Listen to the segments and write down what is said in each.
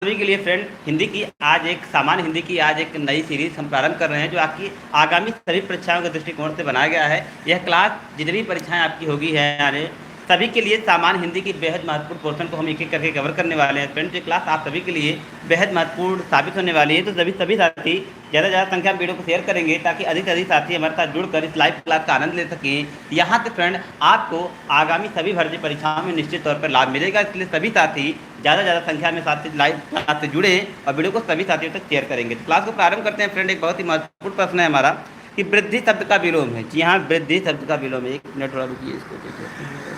सभी के लिए फ्रेंड सामान्य हिंदी की आज एक नई सीरीज हम प्रारंभ कर रहे हैं, जो आपकी आगामी सभी परीक्षाओं के दृष्टिकोण से बनाया गया है। यह क्लास जितनी परीक्षाएं आपकी होगी है यानी सभी के लिए सामान्य हिंदी की बेहद महत्वपूर्ण पोर्शन को हम एक एक करके कवर करने वाले हैं। फ्रेंड, ये क्लास आप सभी के लिए बेहद महत्वपूर्ण साबित होने वाली है, तो सभी साथी ज़्यादा से ज़्यादा संख्या में वीडियो को शेयर करेंगे ताकि अधिक से अधिक साथी हमारे साथ जुड़कर इस लाइव क्लास का आनंद ले सकें। यहाँ से फ्रेंड आपको आगामी सभी भर्ती परीक्षाओं में निश्चित तौर पर लाभ मिलेगा। इसलिए सभी साथी ज़्यादा संख्या में साथ लाइव क्लास से जुड़े और वीडियो को सभी साथियों तक शेयर करेंगे। तो क्लास को प्रारंभ करते हैं। फ्रेंड, एक बहुत ही महत्वपूर्ण प्रश्न है हमारा कि वृद्धि शब्द का विलोम है। जी हाँ, वृद्धि शब्द का विलोम है। 1 मिनट थोड़ा रुकिए, इसको देखिए।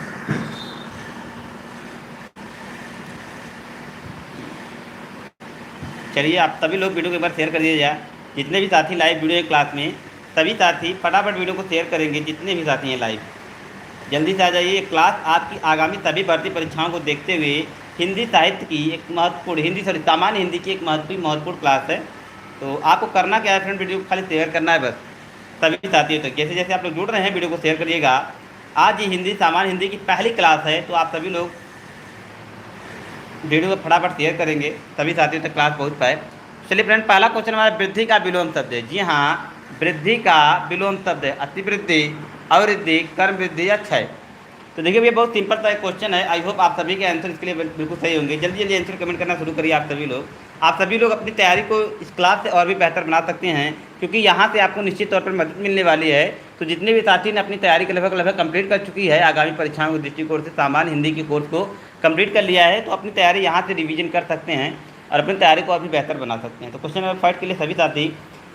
चलिए, आप सभी लोग वीडियो को एक बार शेयर कर दीजिए। जितने भी साथी लाइव वीडियो है क्लास में, सभी साथी फटाफट वीडियो को शेयर करेंगे। जितने भी साथी हैं लाइव, जल्दी से आ जाइए। ये क्लास आपकी आगामी सभी भर्ती परीक्षाओं को देखते हुए हिंदी साहित्य की एक महत्वपूर्ण सामान्य हिंदी की एक महत्वपूर्ण क्लास है। तो आपको करना क्या है फ्रेंड, वीडियो को खाली शेयर करना है बस सभी साथियों तक। जैसे जैसे आप लोग जुड़ रहे हैं वीडियो को शेयर करिएगा। आज ये सामान्य हिंदी की पहली क्लास है, तो आप सभी लोग वीडियो को फटाफट शेयर करेंगे, सभी साथियों तक क्लास पहुँच पाए। चलिए फ्रेंड, पहला क्वेश्चन हमारा वृद्धि का विलोम शब्द है। जी हाँ, वृद्धि का विलोम शब्द है अतिवृद्धि, अवृद्धि, कर्म वृद्धि या क्षय। तो देखिए, ये बहुत सिंपल सा एक क्वेश्चन है। आई होप आप सभी के आंसर इसके लिए बिल्कुल सही होंगे। जल्दी जल्दी आंसर कमेंट करना शुरू करिए आप सभी लोग अपनी तैयारी को इस क्लास से और भी बेहतर बना सकते हैं, क्योंकि यहाँ से आपको निश्चित तौर पर मदद मिलने वाली है। तो जितने भी साथी ने अपनी तैयारी के लगभग कंप्लीट कर चुकी है, आगामी परीक्षाओं के दृष्टिकोण से सामान्य हिंदी के कोर्स को कंप्लीट कर लिया है, तो अपनी तैयारी यहाँ से रिवीजन कर सकते हैं और अपनी तैयारी को और भी बेहतर बना सकते हैं। तो क्वेश्चन नंबर 5 के लिए सभी साथी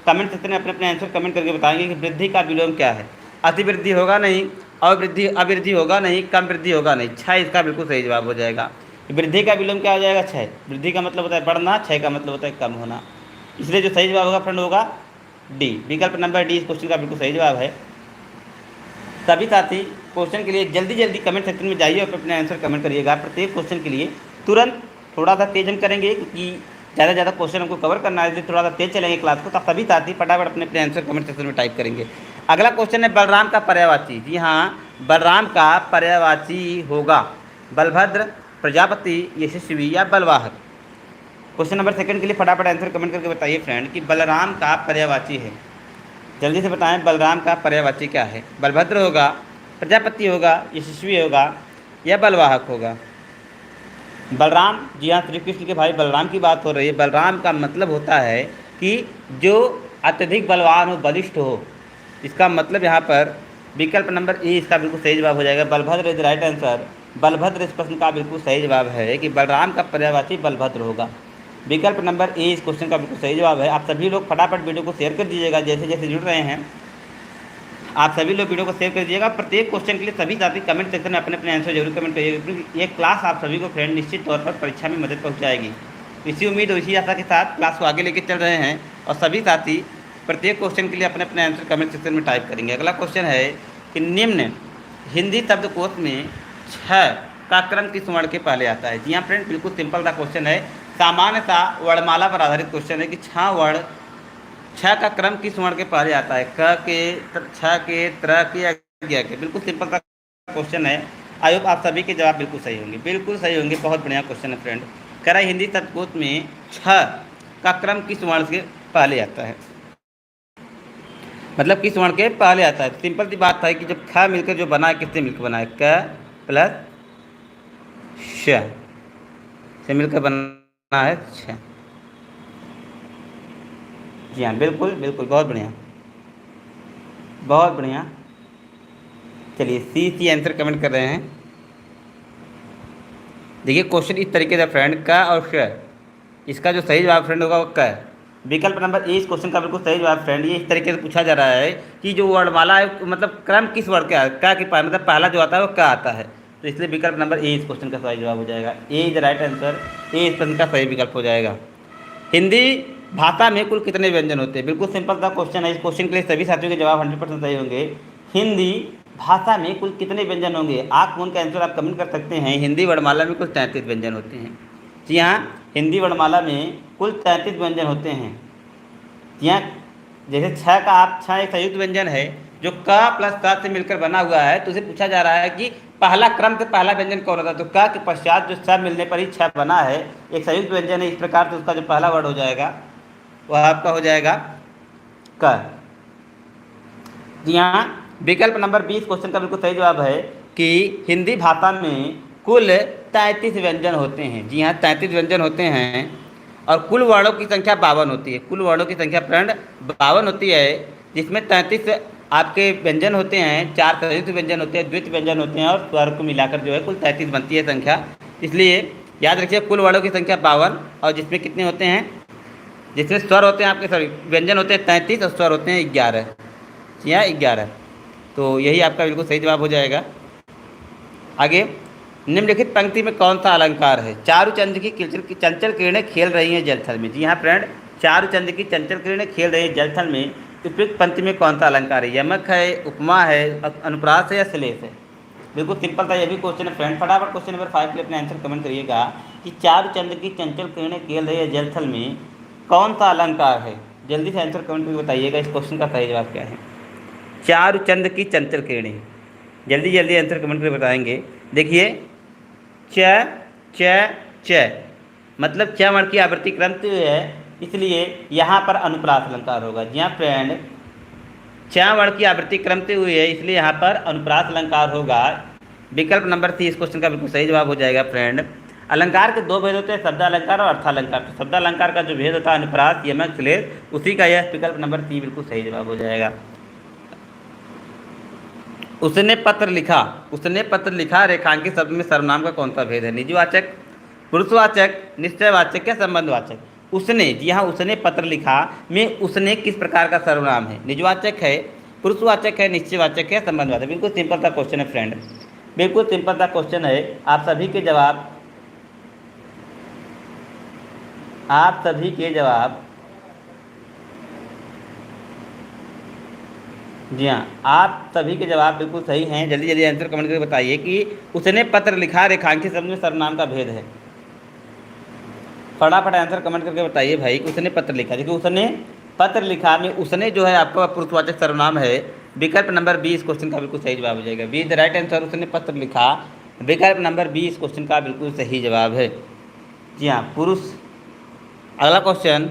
कमेंट सेक्शन में अपने अपने आंसर कमेंट करके बताएंगे कि वृद्धि का विलोम क्या है। अतिवृद्धि होगा नहीं, अवृद्धि होगा नहीं, कम वृद्धि होगा नहीं, क्षय इसका बिल्कुल सही जवाब हो जाएगा। वृद्धि का विलोम क्या हो जाएगा? क्षय। वृद्धि का मतलब होता है बढ़ना, क्षय का मतलब होता है कम होना। इसलिए जो सही जवाब होगा फ्रेंड होगा डी, विकल्प नंबर डी इस क्वेश्चन का बिल्कुल सही जवाब है। सभी साथी क्वेश्चन के लिए जल्दी जल्दी कमेंट सेक्शन में जाइए और अपने आंसर कमेंट करिएगा। प्रत्येक क्वेश्चन के लिए तुरंत थोड़ा सा तेज हम करेंगे, क्योंकि ज़्यादा क्वेश्चन हमको कवर करना है, इसलिए थोड़ा सा तेज चलेंगे क्लास को। तो सभी साथी फटाफट अपने अपने आंसर कमेंट सेक्शन में टाइप करेंगे। अगला क्वेश्चन है बलराम का पर्यायवाची। जी हाँ, बलराम का पर्यायवाची होगा बलभद्र, प्रजापति, यशस्वी या बलवाहक। क्वेश्चन नंबर 2 के लिए फटाफट आंसर कमेंट करके बताइए फ्रेंड कि बलराम का पर्यायवाची है। जल्दी से बताएं, बलराम का पर्यायवाची क्या है? बलभद्र होगा, प्रजापति होगा, यशस्वी होगा या बलवाहक होगा। बलराम, जी हाँ, श्री कृष्ण के भाई बलराम की बात हो रही है। बलराम का मतलब होता है कि जो अत्यधिक बलवान हो, बलिष्ठ हो। इसका मतलब यहाँ पर विकल्प नंबर ए इसका बिल्कुल सही जवाब हो जाएगा। Balbhadra is right answer. Balbhadra इस प्रश्न का बिल्कुल सही जवाब है कि बलराम का पर्यायवाची बलभद्र होगा। विकल्प नंबर ए इस क्वेश्चन का बिल्कुल सही जवाब है। आप सभी लोग फटाफट वीडियो को शेयर कर दीजिएगा। जैसे जैसे जुड़ रहे हैं आप सभी लोग वीडियो को शेयर कर दीजिएगा। प्रत्येक क्वेश्चन के लिए सभी साथी कमेंट सेक्शन में अपने अपने आंसर जरूर कमेंट करिएगा, क्योंकि ये क्लास आप सभी को फ्रेंड निश्चित तौर पर परीक्षा में मदद पहुंचाएगी। इसी उम्मीद और इसी आशा के साथ क्लास को आगे लेकर चल रहे हैं और सभी साथी प्रत्येक क्वेश्चन के लिए अपने अपने आंसर कमेंट सेक्शन में टाइप करेंगे। अगला क्वेश्चन है कि निम्न हिंदी शब्दकोश में 6 का क्रम किस वर्ण के पहले आता है। जी हाँ फ्रेंड, बिल्कुल सिंपल सा क्वेश्चन है। सामान्यता वर्णमाला पर आधारित क्वेश्चन है कि 6 का क्रम किस वर्ण के पहले आता है। क के, छ के, त्र के या ज्ञ के। बिल्कुल सिंपल सा क्वेश्चन है। आई होप आप सभी के जवाब बिल्कुल सही होंगे, बिल्कुल सही होंगे। बहुत बढ़िया क्वेश्चन है फ्रेंड। कह रहा है हिंदी शब्दकोश में 6 का क्रम किस वर्ण के पहले आता है, मतलब किस वर्ण के पहले आता है। सिंपल सी बात है कि जब ख मिलकर जो बना है, किससे मिलकर बना है? क प्लस श से मिलकर बना है 6। जी हाँ, बिल्कुल बिल्कुल, बहुत बढ़िया, बहुत बढ़िया। चलिए सी आंसर कमेंट कर रहे हैं। देखिए क्वेश्चन इस तरीके से फ्रेंड, क और श, इसका जो सही जवाब फ्रेंड होगा वो क। विकल्प नंबर ए इस क्वेश्चन का बिल्कुल सही जवाब फ्रेंड। ये इस तरीके से पूछा जा रहा है कि जो वर्णमाला है, मतलब क्रम किस वर्ण का है? क के पास मतलब पहला जो आता है वो क आता है। तो इसलिए विकल्प नंबर ए इस क्वेश्चन का सही जवाब हो जाएगा। ए इज राइट आंसर। ए इस प्रश्न का सही विकल्प हो जाएगा। हिंदी भाषा में कुल कितने व्यंजन होते हैं? बिल्कुल सिंपल सा क्वेश्चन है। इस क्वेश्चन के लिए सभी साथियों के जवाब 100% सही होंगे। हिंदी भाषा में कुल कितने व्यंजन होंगे? आप कौन का आंसर आप कमेंट कर सकते हैं। हिंदी वर्णमाला में कुल 33 व्यंजन होते हैं। जी हाँ, हिंदी वर्णमाला में कुल 33 व्यंजन होते हैं। जी हाँ, जैसे 6 का आप 6 एक संयुक्त व्यंजन है, जो क प्लस त से मिलकर बना हुआ है, तो उसे पूछा जा रहा है कि पहला क्रम से पहला व्यंजन कौन होता है। तो क के पश्चात जो स मिलने पर ही छ बना है, एक संयुक्त व्यंजन है, इस प्रकार से उसका जो पहला वर्ड हो जाएगा वह आपका हो जाएगा क। जी हाँ, विकल्प नंबर 20 क्वेश्चन का बिल्कुल सही जवाब है कि हिंदी भाषा में कुल 33 व्यंजन होते हैं। जी हाँ, 33 व्यंजन होते हैं और कुल वर्णों की संख्या 52 होती है। कुल वर्णों की संख्या फ्रेंड 52 होती है, जिसमें 33 आपके व्यंजन होते हैं, 4 संयुक्त व्यंजन होते हैं, द्वितीय व्यंजन होते हैं और स्वर को मिलाकर जो है कुल 33 बनती है संख्या। इसलिए याद रखिए कुल वर्णों की संख्या 52 और जिसमें कितने होते हैं, जिसमें स्वर होते हैं आपके, सॉरी व्यंजन होते हैं 33 और स्वर होते हैं 11 या 11। तो यही आपका बिल्कुल सही जवाब हो जाएगा। आगे, निम्नलिखित पंक्ति में कौन सा अलंकार है। चारुचंद की चंचल किरणें खेल रही हैं जलथल में। जी हाँ फ्रेंड, चारुचंद की चंचल किरणें खेल रही हैं जलथल में, उपयुक्त पंक्ति में कौन सा अलंकार है। यमक है, उपमा है, अनुप्रास है या श्लेष है। बिल्कुल सिंपल था ये भी क्वेश्चन है फ्रेंड। फटाफट क्वेश्चन नंबर 5 के लिए अपना आंसर कमेंट करिएगा कि चारुचंद की चंचल किरणें खेल रही है जलथल में कौन सा अलंकार है। जल्दी से आंसर कमेंट करके बताइएगा इस क्वेश्चन का सही जवाब क्या है। चारुचंद की चंचल किरणें, जल्दी जल्दी आंसर कमेंट करके बताएंगे। देखिए च च च मतलब च वर्ण की आवृत्ति क्रम से है, इसलिए यहाँ पर अनुप्रास अलंकार होगा। जी हाँ फ्रेंड, च वर्ण की आवृत्ति क्रम से हुई है, इसलिए यहाँ पर अनुप्रास अलंकार होगा। विकल्प नंबर 30 इस क्वेश्चन का बिल्कुल सही जवाब हो जाएगा फ्रेंड। अलंकार के दो भेद होते हैं, शब्दालंकार और अर्थालंकार। तो शब्दालंकार का जो भेद होता है अनुप्रास, यमक, श्लेष, उसी का यह विकल्प नंबर 30 बिल्कुल सही जवाब हो जाएगा। उसने पत्र लिखा, उसने पत्र लिखा रेखांकित शब्द में सर्वनाम का कौन सा भेद है। निजवाचक, पुरुषवाचक, निश्चयवाचक या संबंधवाचक। उसने, जी हाँ उसने पत्र लिखा में उसने किस प्रकार का सर्वनाम है। निजवाचक है, पुरुषवाचक है, निश्चयवाचक है, संबंधवाचक। बिल्कुल सिंपल सा क्वेश्चन है फ्रेंड, बिल्कुल सिंपल सा क्वेश्चन है। आप सभी के जवाब जी हाँ, आप सभी के जवाब बिल्कुल सही हैं। जल्दी जल्दी आंसर कमेंट करके बताइए कि उसने पत्र लिखा रेखांकित शब्द में सर्वनाम का भेद है। फटाफट आंसर कमेंट करके बताइए भाई कि उसने पत्र लिखा। देखिए उसने पत्र लिखा में उसने जो है आपका पुरुषवाचक सर्वनाम है। विकल्प नंबर 20 क्वेश्चन का बिल्कुल सही जवाब हो जाएगा। बी द राइट आंसर, उसने पत्र लिखा विकल्प नंबर 20 क्वेश्चन का बिल्कुल सही जवाब है। जी हाँ पुरुष। अगला क्वेश्चन,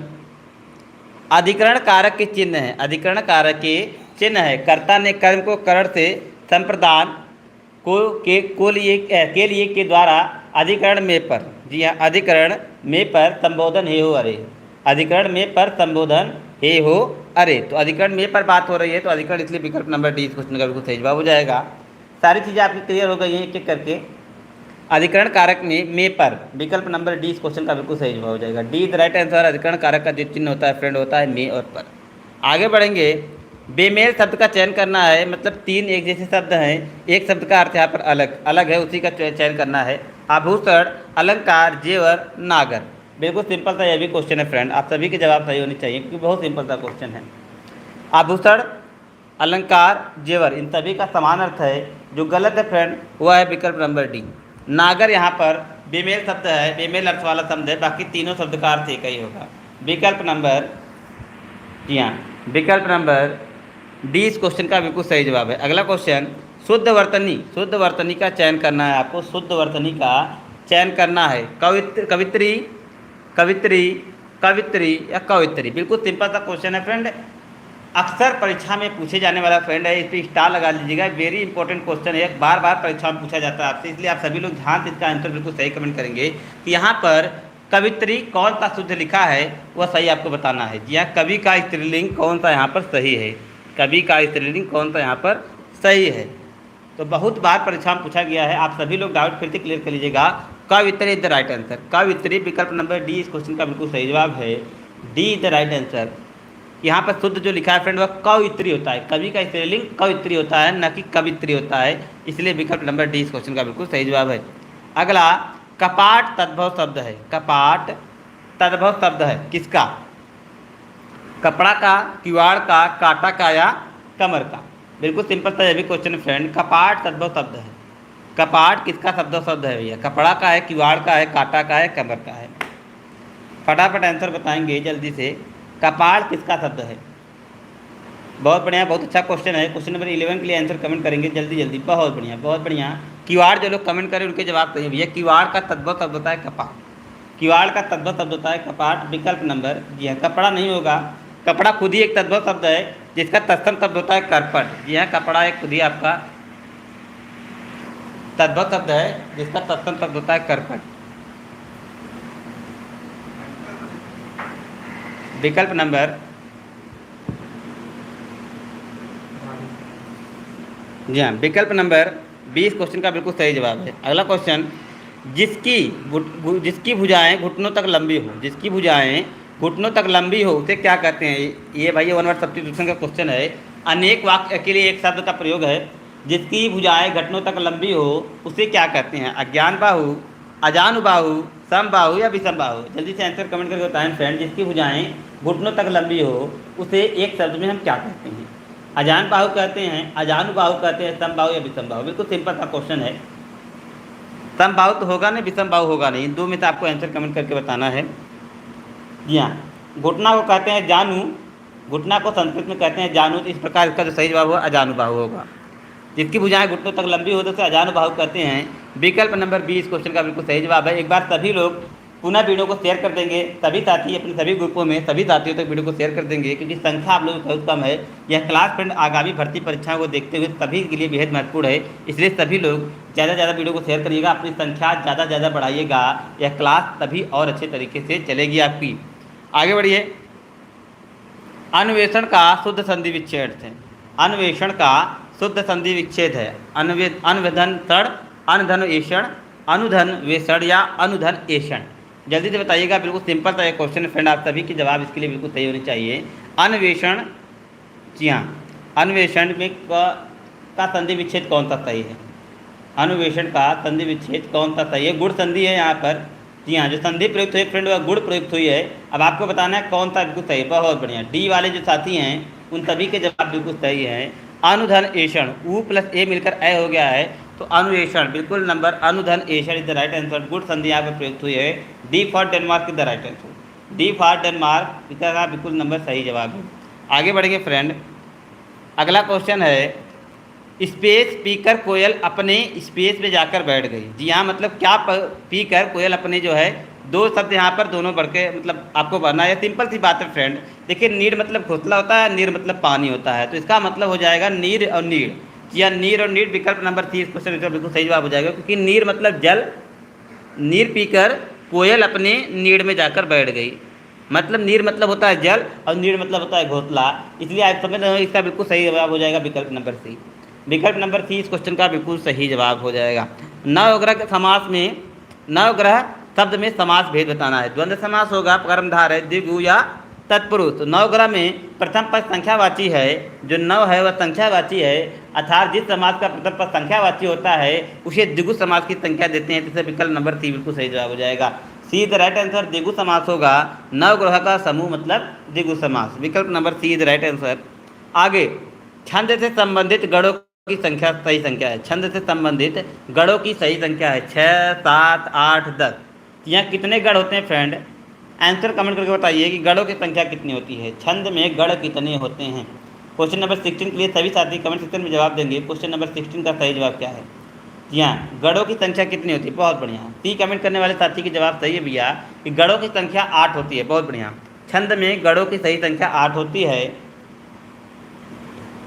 अधिकरण कारक के चिन्ह है। अधिकरण कारक के चिन्ह है। कर्ता ने कर्म को करण से संप्रदान के लिए के द्वारा अधिकरण में पर। जी हाँ, अधिकरण में पर संबोधन हे हो अरे। अधिकरण में पर संबोधन हे हो अरे। तो अधिकरण में पर बात हो रही है, तो अधिकरण इसलिए विकल्प नंबर 20 क्वेश्चन का बिल्कुल सही जवाब हो जाएगा। सारी चीज़ें आपकी क्लियर हो गई हैं एक एक करके। अधिकरण कारक में पर विकल्प नंबर 20 क्वेश्चन का बिल्कुल सही जवाब हो जाएगा। D the right answer. अधिकरण कारक का जो चिन्ह होता है फ्रेंड होता है में और पर। आगे बढ़ेंगे। बेमेल शब्द का चयन करना है, मतलब 3 एक जैसे शब्द हैं, एक शब्द का अर्थ यहाँ पर अलग अलग है, उसी का चयन करना है। आभूषण, अलंकार, जेवर, नागर। बिल्कुल सिंपल सा यह भी क्वेश्चन है फ्रेंड, आप सभी के जवाब सही होने चाहिए क्योंकि बहुत सिंपल सा क्वेश्चन है। आभूषण, अलंकार, जेवर, इन सभी का समान अर्थ है। जो गलत है फ्रेंड वह है विकल्प नंबर डी। नागर यहाँ पर बेमेल शब्द है, बेमेल अर्थ वाला शब्द है, बाकी तीनों शब्द का अर्थ एक ही होगा। विकल्प नंबर, जी हाँ विकल्प नंबर डी इस क्वेश्चन का बिल्कुल सही जवाब है। अगला क्वेश्चन, शुद्ध वर्तनी। शुद्ध वर्तनी का चयन करना है आपको, शुद्ध वर्तनी का चयन करना है। कवित्री, कवित्री, कवित्री या कवित्री। बिल्कुल सिंपल सा क्वेश्चन है फ्रेंड, अक्सर परीक्षा में पूछे जाने वाला फ्रेंड है, इस पर स्टार लगा लीजिएगा। वेरी इंपॉर्टेंट क्वेश्चन है, बार बार परीक्षा में पूछा जाता है आपसे, इसलिए आप सभी लोग ध्यान से इसका आंसर बिल्कुल सही कमेंट करेंगे कि यहाँ पर कवित्री कौन सा शुद्ध लिखा है वह सही आपको बताना है। जी हाँ, कवि का स्त्रीलिंग कौन सा यहाँ पर सही है, कवि का स्त्रीलिंग कौन सा यहाँ पर सही है। तो बहुत बार परीक्षा में पूछा गया है, आप सभी लोग डाउट फिर से क्लियर कर लीजिएगा। कवित्री इज द राइट आंसर। कवित्री विकल्प नंबर डी इस क्वेश्चन का बिल्कुल सही जवाब है। D is the right answer. यहाँ पर शुद्ध जो लिखा है फ्रेंड वह कवित्री होता है, कवि का स्त्रीलिंग कवित्री होता है, न कि कवित्री होता है, इसलिए विकल्प नंबर डी इस क्वेश्चन का बिल्कुल सही जवाब है। अगला, कपाट तद्भव शब्द है। कपाट तद्भव शब्द है किसका? कपड़ा का, किवाड़ का, काटा का या कमर का। बिल्कुल सिंपल सा यह भी क्वेश्चन है फ्रेंड, कपाट तद्भव शब्द है। कपाट किसका शब्द है भैया? कपड़ा का है, किवाड़ का है, काटा का है, कमर का है। फटाफट आंसर बताएंगे जल्दी से, कपाट किसका शब्द है? बहुत बढ़िया, बहुत अच्छा क्वेश्चन है। क्वेश्चन नंबर 11 के लिए आंसर कमेंट करेंगे जल्दी जल्दी। बहुत बढ़िया, बहुत बढ़िया। किवाड़ जो लोग कमेंट करें उनके जवाब सही है भैया। किवाड़ का तद्भव शब्द होता है कपाट। किवाड़ का तद्भव शब्द होता है कपाट। विकल्प नंबर जी हाँ, कपड़ा नहीं होगा। कपड़ा खुद ही एक तद्भव शब्द है जिसका तत्सम शब्द होता है करपट। जी हाँ, कपड़ा एक खुद ही आपका तद्भव शब्द है जिसका तत्सम शब्द होता है करपट। विकल्प नंबर जी हाँ, विकल्प नंबर 20 क्वेश्चन का बिल्कुल सही जवाब है। अगला क्वेश्चन, जिसकी जिसकी भुजाएं घुटनों तक लंबी हो, जिसकी भुजाएं घुटनों तक लंबी हो उसे क्या कहते हैं? ये भाई वन वर्ड सब्स्टिट्यूशन का क्वेश्चन है। अनेक वाक्य के लिए एक शब्द का प्रयोग है। जिसकी भुजाएं घुटनों तक लंबी हो उसे क्या कहते हैं? अज्ञान बाहु, अजानु बाहु, सम बाहु या विषम बाहु? जल्दी से आंसर कमेंट करके बताएं फ्रेंड। जिसकी भुजाएं घुटनों तक लंबी हो उसे एक शब्द में हम क्या कहते हैं? अजान बाहु कहते हैं, अजानु बाहु कहते हैं, समबाहु या विषम बाहु? बिल्कुल सिंपल सा क्वेश्चन है। समबाहु तो होगा नहीं, विषम बाहु होगा नहीं। इन दो में से आपको आंसर कमेंट करके बताना है। जी हाँ, घुटना को कहते हैं जानू, घुटना को संस्कृत में कहते हैं जानू। तो इस प्रकार इसका जो सही जवाब होगा अजानु बाहु होगा। जिसकी भुजाएं घुटनों तक लंबी हो तो उसे अजानु बाहु कहते हैं। विकल्प नंबर 20 क्वेश्चन का बिल्कुल सही जवाब है। एक बार सभी लोग पुनः वीडियो को शेयर कर देंगे, सभी साथी अपने सभी ग्रुपों में सभी साथियों तक वीडियो को शेयर कर देंगे, क्योंकि संख्या आप लोगों की बहुत कम है। यह क्लास फ्रेंड आगामी भर्ती परीक्षाओं को देखते हुए सभी के लिए बेहद महत्वपूर्ण है। इसलिए सभी लोग ज़्यादा से ज़्यादा वीडियो को शेयर करिएगा, अपनी संख्या ज़्यादा से ज़्यादा बढ़ाइएगा। यह क्लास तभी और अच्छे तरीके से चलेगी आपकी। आगे बढ़िए। अन्वेषण का शुद्ध संधि विच्छेद है। अन्वेषण का शुद्ध संधि विच्छेद है अन्वेधन तड़, अनधन एषण, अनुधन वेषण या अनुधन एषण? जल्दी से बताइएगा। बिल्कुल सिंपल सा एक क्वेश्चन फ्रेंड, आप सभी के जवाब इसके लिए बिल्कुल सही होने चाहिए। अन्वेषण, जी हाँ, अन्वेषण में का संधि विच्छेद कौन सा सही है? अन्वेषण का संधि विच्छेद कौन सा सही है? गुण संधि है यहाँ पर। जी हाँ, जो संधि प्रयुक्त हुई फ्रेंड वह गुण प्रयुक्त हुई है। अब आपको बताना है कौन सा बिल्कुल सही है। बहुत बढ़िया, डी वाले जो साथी हैं उन सभी के जवाब बिल्कुल सही हैं। अनुधन एषण, उ प्लस ए मिलकर ए हो गया है, तो अनुएषण बिल्कुल नंबर अनुधन एषण is the right answer. Good संधि यहाँ पर प्रयुक्त हुई है। D for Denmark is the right answer. D for Denmark इसका बिल्कुल नंबर सही जवाब है। आगे बढ़ेंगे फ्रेंड। अगला क्वेश्चन है, स्पेस पीकर कोयल अपने स्पेस में जाकर बैठ गई। जी हाँ, मतलब क्या पीकर कोयल अपने जो है, दो शब्द यहाँ पर दोनों बढ़ के मतलब आपको भरना है। सिंपल सी बात है फ्रेंड। देखिए, नीर मतलब घोंसला होता है, नीर मतलब पानी होता है, तो इसका मतलब हो जाएगा नीर और नीर। या नीर और नीर विकल्प नंबर 30 क्वेश्चन इसका बिल्कुल सही जवाब हो जाएगा, क्योंकि नीर मतलब जल, नीर पीकर कोयल अपने नीड़ में जाकर बैठ गई। मतलब नीर मतलब होता है जल और नीर मतलब होता है घोंसला, इसलिए आप समझ रहे हो इसका बिल्कुल सही जवाब हो जाएगा विकल्प नंबर सी। विकल्प नंबर 30 क्वेश्चन का बिल्कुल सही जवाब हो जाएगा। नवग्रह के समास में, नवग्रह शब्द में समास भेद बताना है। द्वंद्व समास होगा, कर्मधारय, द्विगु या तत्पुरुष। तो नवग्रह में प्रथम पद संख्यावाची है, जो नव है वह संख्यावाची है, अर्थात जिस समास का प्रथम पद संख्यावाची होता है उसे द्विगु समास की संख्या देते हैं। जिससे विकल्प नंबर सी बिल्कुल सही जवाब हो जाएगा। C the right answer. द्विगु समास होगा, नवग्रह का समूह मतलब द्विगु समास। विकल्प number C the right answer. आगे, छंद से संबंधित गणों की संख्या सही संख्या है। छंद से संबंधित गणों की सही संख्या है 6, 7, 8, 10। यहाँ कितने गढ़ होते हैं फ्रेंड? आंसर कमेंट करके बताइए कि गढ़ों की संख्या कितनी होती है। छंद में गढ़ कितने होते हैं? क्वेश्चन नंबर 16 के लिए सभी साथी कमेंट सेक्शन में जवाब देंगे। क्वेश्चन नंबर 16 का सही जवाब क्या है? जी हाँ, गढ़ों की संख्या कितनी होती है? बहुत बढ़िया, सी कमेंट करने वाले साथी के जवाब सही है भैया कि गढ़ों की संख्या 8 होती है। बहुत बढ़िया, छंद में गढ़ों की सही संख्या 8 होती है।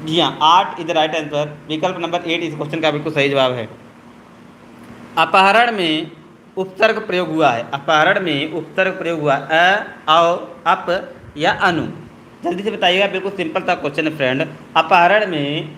जी हाँ, 8 इज द राइट आंसर। विकल्प नंबर 8 इस क्वेश्चन का बिल्कुल सही जवाब है। अपहरण में उपसर्ग प्रयोग हुआ है। अपहरण में उपसर्ग प्रयोग हुआ, अ, औ, अप या अनु? जल्दी से बताइएगा। बिल्कुल सिंपल सा क्वेश्चन है फ्रेंड। अपहरण में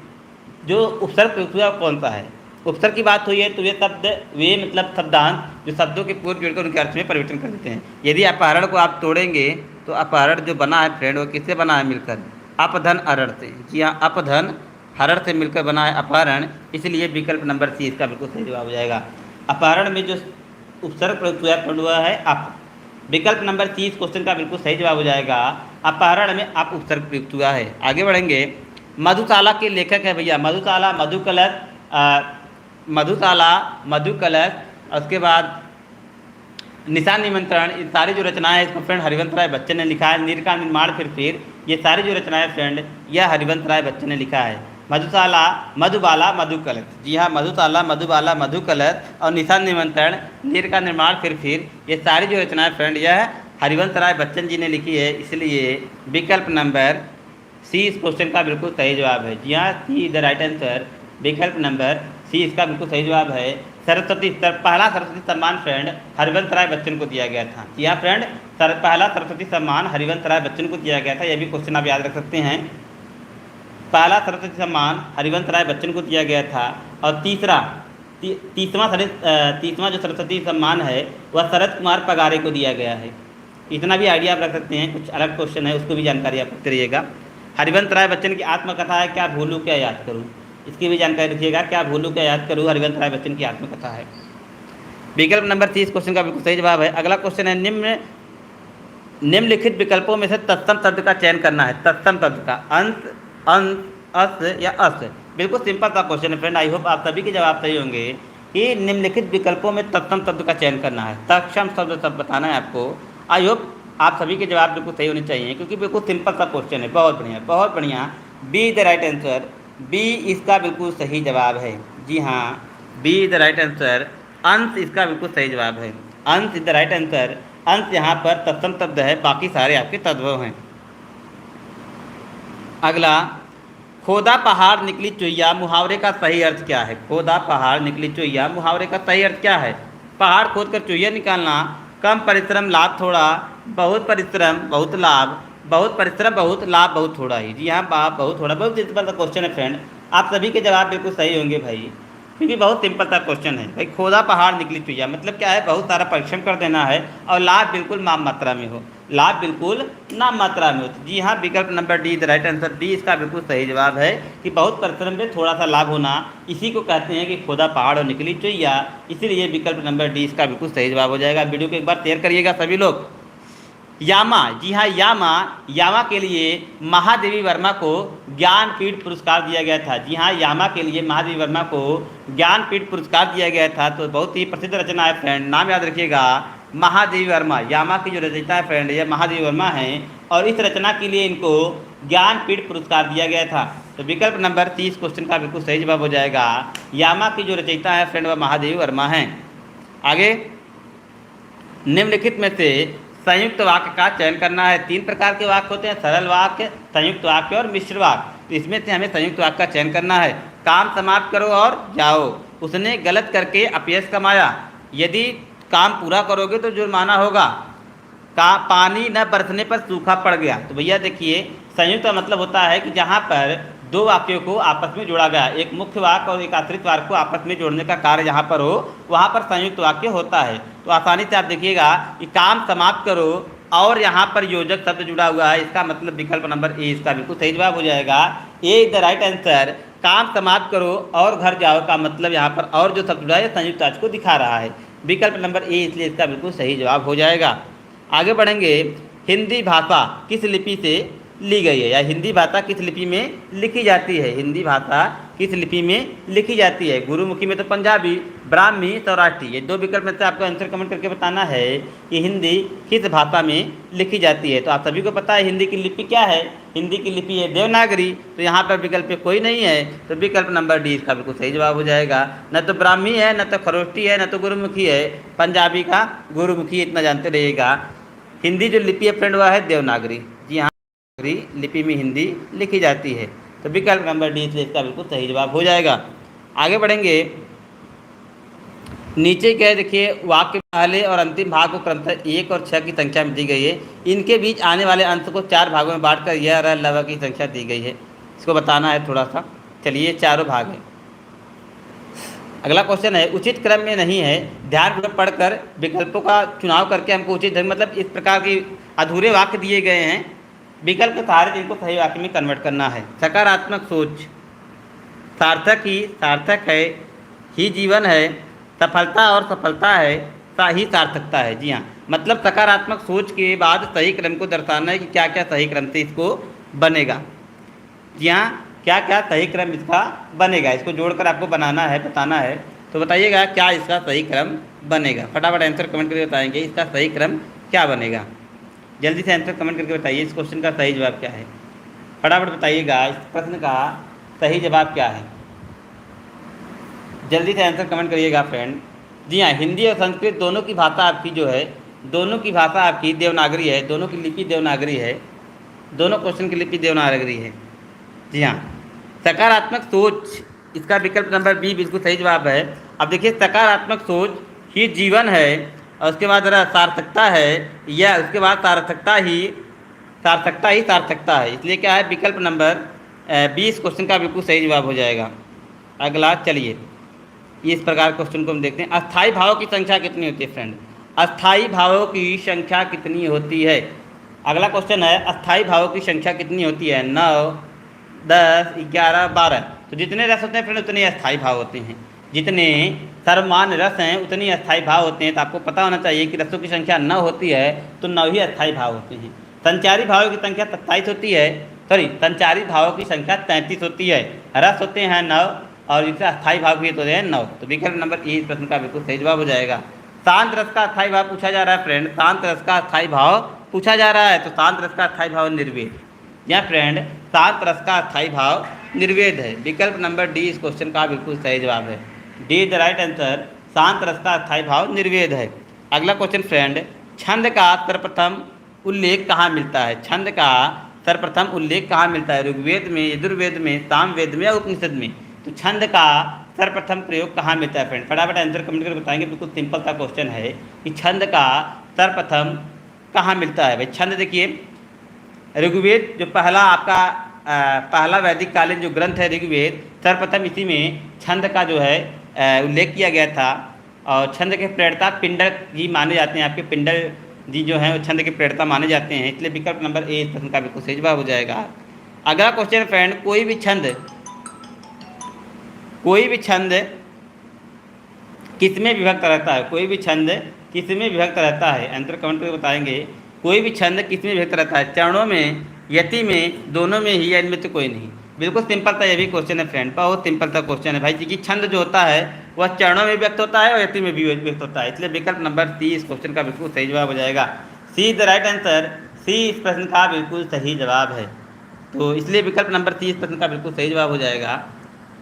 जो उपसर्ग प्रयोग हुआ कौन सा है? उपसर्ग की बात हुई है तो ये शब्द, वे मतलब शब्दांत जो शब्दों के पूर्व जोड़कर उनके अर्थ में परिवर्तन कर देते हैं। यदि अपहरण को आप तोड़ेंगे तो अपहरण जो बना है फ्रेंड वो किससे बना है? मिलकर अपधन अरण से। जी हाँ, अपधन हरण से मिलकर बना है अपहरण, इसलिए विकल्प नंबर सी इसका बिल्कुल सही जवाब हो जाएगा। अपहरण में जो उपसर्ग प्रयुक्त हुआ है अप। विकल्प नंबर 30 क्वेश्चन का बिल्कुल सही जवाब हो जाएगा। अपहरण में अप उपसर्ग प्रयुक्त हुआ है। आगे बढ़ेंगे। मधुशाला के लेखक है भैया, मधुशाला, मधुकलश, मधुशाला, मधुकलश, उसके बाद निशान निमंत्रण, ये सारी जो रचनाएं हैं इसको फ्रेंड हरिवंश राय बच्चन ने लिखा है। नीर का निर्माण फिर ये सारी जो रचनाएं फ्रेंड यह हरिवंश राय बच्चन ने लिखा है। मधुशाला मधुबाला मधुकलश, जी हाँ मधुशाला मधुबाला मधुकलश और निशान निमंत्रण, नीर का निर्माण फिर ये सारी जो रचनाएं फ्रेंड यह हरिवंश राय बच्चन जी ने लिखी है। इसलिए विकल्प नंबर सी इस क्वेश्चन का बिल्कुल सही जवाब है। जी हाँ, सी द राइट आंसर, विकल्प नंबर सी इसका बिल्कुल सही जवाब है। पहला सरस्वती सम्मान फ्रेंड हरिवंश राय बच्चन को दिया गया था। जी हाँ फ्रेंड, पहला सरस्वती सम्मान हरिवंश राय बच्चन को दिया गया था, यह भी क्वेश्चन आप याद रख सकते हैं। पहला सरस्वती सम्मान हरिवंश राय बच्चन को दिया गया था। और तीसवां जो सरस्वती सम्मान है वह शरद कुमार पगारे को दिया गया है। इतना भी आइडिया आप रख सकते हैं। कुछ अलग क्वेश्चन है उसको भी जानकारी आप रखते रहिएगा। हरिवंश राय बच्चन की आत्मकथा है क्या भूलूं क्या याद करूं, इसकी भी जानकारी रखिएगा। क्या भूलूं क्या याद करूं हरिवंश राय बच्चन की आत्मकथा है। विकल्प नंबर 30 क्वेश्चन का बिल्कुल सही जवाब है। अगला क्वेश्चन है निम्नलिखित विकल्पों में से तत्सम शब्द का चयन करना है। तत्सम शब्द का अंत, अंत, अस या अस। बिल्कुल सिंपल सा क्वेश्चन है फ्रेंड, आई होप आप सभी के जवाब सही होंगे कि निम्नलिखित विकल्पों में तत्सम शब्द का चयन करना है। तत्सम शब्द सब बताना है आपको। आई होप आप सभी के जवाब बिल्कुल सही होने चाहिए क्योंकि बिल्कुल सिंपल सा क्वेश्चन है। बहुत बढ़िया बहुत बढ़िया। B the right answer, B इसका बिल्कुल सही जवाब है। जी हाँ, बी द राइट आंसर, अंश इसका बिल्कुल सही जवाब है। अंश इज द राइट आंसर। अंश यहाँ पर तत्सम शब्द है, बाकी सारे आपके तद्भव हैं। अगला, खोदा पहाड़ निकली चुईया मुहावरे का सही अर्थ क्या है। खोदा पहाड़ निकली चुईया मुहावरे का सही अर्थ क्या है। पहाड़ खोद कर चुईया निकालना, कम परिश्रम लाभ थोड़ा, बहुत परिश्रम बहुत लाभ, बहुत परिश्रम बहुत लाभ बहुत थोड़ा ही। जी हाँ, बहुत थोड़ा, बहुत सिंपल सा क्वेश्चन है फ्रेंड। आप सभी के जवाब बिल्कुल सही होंगे भाई, क्योंकि बहुत सिंपल सा क्वेश्चन है भाई। खोदा पहाड़ निकली चुईया मतलब क्या है, बहुत सारा परिश्रम कर देना है और लाभ बिल्कुल नाम मात्रा में हो। लाभ बिल्कुल नाम मात्रा में हो। जी हाँ, विकल्प number D the right answer, D इसका बिल्कुल सही जवाब है कि बहुत परिश्रम में थोड़ा सा लाभ होना, इसी को कहते हैं कि खोदा पहाड़ और निकली चुईया। इसीलिए विकल्प नंबर डी इसका बिल्कुल सही जवाब हो जाएगा। वीडियो को एक बार शेयर करिएगा सभी लोग। यामा, जी हाँ यामा के लिए महादेवी वर्मा को ज्ञानपीठ पुरस्कार दिया गया था। जी हाँ, यामा के लिए महादेवी वर्मा को ज्ञानपीठ पुरस्कार दिया गया था। तो बहुत ही प्रसिद्ध रचना है फ्रेंड, नाम याद रखिएगा, महादेवी वर्मा। यामा की जो रचयिता है फ्रेंड यह महादेवी वर्मा हैं और इस रचना के लिए इनको ज्ञानपीठ पुरस्कार दिया गया था। तो विकल्प नंबर 30 क्वेश्चन का बिल्कुल सही जवाब हो जाएगा। यामा की जो रचयिता है फ्रेंड वह महादेवी वर्मा हैं। आगे, निम्नलिखित में से संयुक्त वाक्य का चयन करना है। 3 प्रकार के वाक्य होते हैं, सरल वाक्य, संयुक्त वाक्य और मिश्र वाक्य। तो इसमें से हमें संयुक्त वाक्य का चयन करना है। काम समाप्त करो और जाओ, उसने गलत करके अपयश कमाया, यदि काम पूरा करोगे तो जुर्माना होगा, पानी न बरसने पर सूखा पड़ गया। तो भैया देखिए, संयुक्त का मतलब होता है कि जहाँ पर 2 वाक्यों को आपस में जोड़ा गया, एक मुख्य वाक्य और एक आश्रित वाक्य को आपस में जोड़ने का कार्य जहाँ पर हो वहाँ पर संयुक्त वाक्य होता है। तो आसानी से आप देखिएगा कि काम समाप्त करो और यहाँ पर योजक शब्द जुड़ा हुआ है, इसका मतलब विकल्प नंबर ए इसका बिल्कुल सही जवाब हो जाएगा। ए इज द राइट आंसर। काम समाप्त करो और घर जाओ का मतलब यहाँ पर और जो शब्द जुड़ा है संयुक्त वाक्य को दिखा रहा है। विकल्प नंबर ए इसलिए इसका बिल्कुल सही जवाब हो जाएगा। आगे बढ़ेंगे, हिंदी भाषा किस लिपि से ली गई है या हिंदी भाषा किस लिपि में लिखी जाती है। हिंदी भाषा किस लिपि में लिखी जाती है। गुरुमुखी में तो पंजाबी, ब्राह्मी, सौराष्ट्री, ये 2 विकल्प में से आपको आंसर कमेंट करके बताना है कि हिंदी किस भाषा में लिखी जाती है। तो आप सभी को पता है हिंदी की लिपि क्या है, हिंदी की लिपि है देवनागरी। तो यहाँ पर विकल्प पे कोई नहीं है, तो विकल्प नंबर डी इसका बिल्कुल सही जवाब हो जाएगा। न तो ब्राह्मी है, न तो खरोष्टी है, न तो गुरुमुखी है, पंजाबी का गुरुमुखी, इतना जानते रहिएगा। हिंदी जो लिपि है फ्रेंड वह है देवनागरी। जी हाँ, लिपि में हिंदी लिखी जाती है। तो विकल्प नंबर डी इसलिए इसका बिल्कुल सही जवाब हो जाएगा। आगे बढ़ेंगे, नीचे क्या देखिए, वाक्य पहले और अंतिम भाग को क्रमशः 1 और 6 की संख्या में दी गई है। इनके बीच आने वाले अंश को 4 भागों में बांटकर यह र लव की संख्या दी गई है। इसको बताना है थोड़ा सा। चलिए, 4 भाग है। अगला क्वेश्चन है, उचित क्रम में नहीं है, ध्यानपूर्वक पढ़कर विकल्पों का चुनाव करके हमको उचित, मतलब इस प्रकार के अधूरे वाक्य दिए गए हैं, विकल्प के सहारे जिनको सही वाक्य में कन्वर्ट करना है। सकारात्मक सोच, सार्थक है, ही जीवन है, सफलता और सफलता है, ही सार्थकता है। जी हाँ, मतलब सकारात्मक सोच के बाद सही क्रम को दर्शाना है कि क्या क्या सही क्रम से इसको बनेगा। जी हाँ, क्या क्या सही क्रम इसका बनेगा, इसको जोड़कर आपको बनाना है, बताना है। तो बताइएगा क्या इसका सही क्रम बनेगा। फटाफट आंसर कमेंट करके बताएंगे इसका सही क्रम क्या बनेगा। जल्दी से आंसर कमेंट करके बताइए इस क्वेश्चन का सही जवाब क्या है। फटाफट बताइएगा इस प्रश्न का सही जवाब क्या है। जल्दी से आंसर कमेंट करिएगा फ्रेंड। जी हाँ, हिंदी और संस्कृत दोनों की भाषा आपकी जो है, दोनों की भाषा आपकी देवनागरी है, दोनों की लिपि देवनागरी है, दोनों क्वेश्चन की लिपि देवनागरी है। जी हाँ, सकारात्मक सोच इसका विकल्प नंबर बी बिल्कुल सही जवाब है। अब देखिए सकारात्मक सोच ही जीवन है और उसके बाद जरा सार्थकता है, या उसके बाद सार्थकता ही सार्थकता है, इसलिए क्या है विकल्प नंबर बी इस क्वेश्चन का बिल्कुल सही जवाब हो जाएगा। अगला चलिए इस प्रकार क्वेश्चन को हम देखते हैं। अस्थाई भावों की संख्या कितनी होती है फ्रेंड? अस्थाई भावों की संख्या कितनी होती है? अगला क्वेश्चन है अस्थाई भावों की संख्या कितनी होती है? 9, 10, 11, 12। तो जितने रस होते हैं फ्रेंड उतने अस्थाई भाव होते हैं, जितने सर्वमान्य रस हैं उतनी अस्थाई भाव होते हैं। तो आपको पता होना चाहिए कि रसों की संख्या 9 होती है तो 9 ही अस्थाई भाव होते हैं। संचारी भावों की संख्या 27 होती है, संचारी भावों की संख्या 33 होती है। रस होते हैं 9 और इनसे अस्थाई भाव भी होते हैं 9। तो विकल्प नंबर ए इस प्रश्न का बिल्कुल सही जवाब हो जाएगा। शांत रस का अस्थाई भाव पूछा जा रहा है फ्रेंड, शांत रस का अस्थाई भाव पूछा जा रहा है। तो शांत रस का अस्थाई भाव निर्वेद, या फ्रेंड शांत रस का अस्थाई भाव निर्वेद है। विकल्प नंबर डी इस क्वेश्चन का बिल्कुल सही जवाब है। डी द राइट आंसर, शांत रस का अस्थाई भाव निर्वेद है। अगला क्वेश्चन फ्रेंड, छंद का सर्वप्रथम उल्लेख कहाँ मिलता है? छंद का सर्वप्रथम उल्लेख कहाँ मिलता है? ऋग्वेद में, यजुर्वेद में, सामवेद में या उपनिषद में? तो छंद का सर्वप्रथम प्रयोग कहाँ मिलता है फ्रेंड? फटाफट आंसर कमेंट करके बताएंगे। बिल्कुल सिंपल सा क्वेश्चन है कि छंद का सर्वप्रथम कहाँ मिलता है। भाई छंद देखिए, ऋग्वेद जो पहला आपका पहला वैदिक कालीन जो ग्रंथ है ऋग्वेद, सर्वप्रथम इसी में छंद का जो है उल्लेख किया गया था। और छंद के प्रेरता पिंडल जी माने जाते हैं, आपके पिंडल जी जो हैं वो छंद के प्रेरता माने जाते हैं, इसलिए विकल्प नंबर ए इस प्रश्न का बिल्कुल सही जवाब हो जाएगा। अगला क्वेश्चन फ्रेंड, कोई भी छंद किस में विभक्त रहता है? कोई भी छंद किस में विभक्त रहता है? आंसर कमेंट करके बताएंगे। कोई भी छंद किस में विभक्त रहता है? चरणों में, यति में, दोनों में ही, या इनमें तो कोई नहीं? बिल्कुल सिंपल सा ये भी क्वेश्चन है फ्रेंड, बहुत सिंपल सा क्वेश्चन है भाई जी कि छंद जो होता है वह चरणों में व्यक्त होता है और यति में भी व्यक्त होता है, इसलिए विकल्प नंबर सी इस क्वेश्चन का बिल्कुल सही जवाब हो जाएगा। सी द राइट आंसर, सी इस प्रश्न का बिल्कुल सही जवाब है। तो इसलिए विकल्प नंबर सी इस प्रश्न का बिल्कुल सही जवाब हो जाएगा।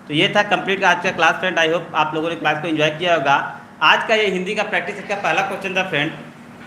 तो ये था कंप्लीट आज का क्लास फ्रेंड। आई होप आप लोगों ने क्लास को एंजॉय किया होगा। आज का ये हिंदी का प्रैक्टिस का पहला क्वेश्चन था फ्रेंड।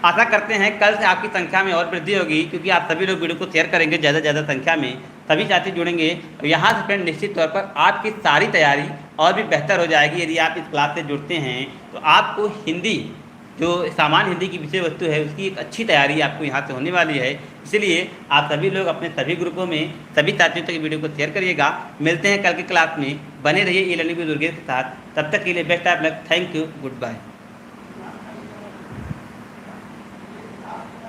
आशा करते हैं कल से आपकी संख्या में और वृद्धि होगी, क्योंकि आप सभी लोग वीडियो को शेयर करेंगे ज़्यादा से ज़्यादा संख्या में, सभी साथी जुड़ेंगे। और यहाँ से फ्रेंड निश्चित तौर पर आपकी सारी तैयारी और भी बेहतर हो जाएगी। यदि आप इस क्लास से जुड़ते हैं तो आपको हिंदी जो सामान्य हिंदी की विषय वस्तु है उसकी एक अच्छी तैयारी आपको यहाँ से होने वाली है। इसलिए आप सभी लोग अपने सभी ग्रुपों में सभी साथियों तक वीडियो को शेयर करिएगा। मिलते हैं कल की क्लास में, बने रहिए ई लर्निंग विद दुर्गेश के साथ। तब तक के लिए best of luck, thank you, good bye.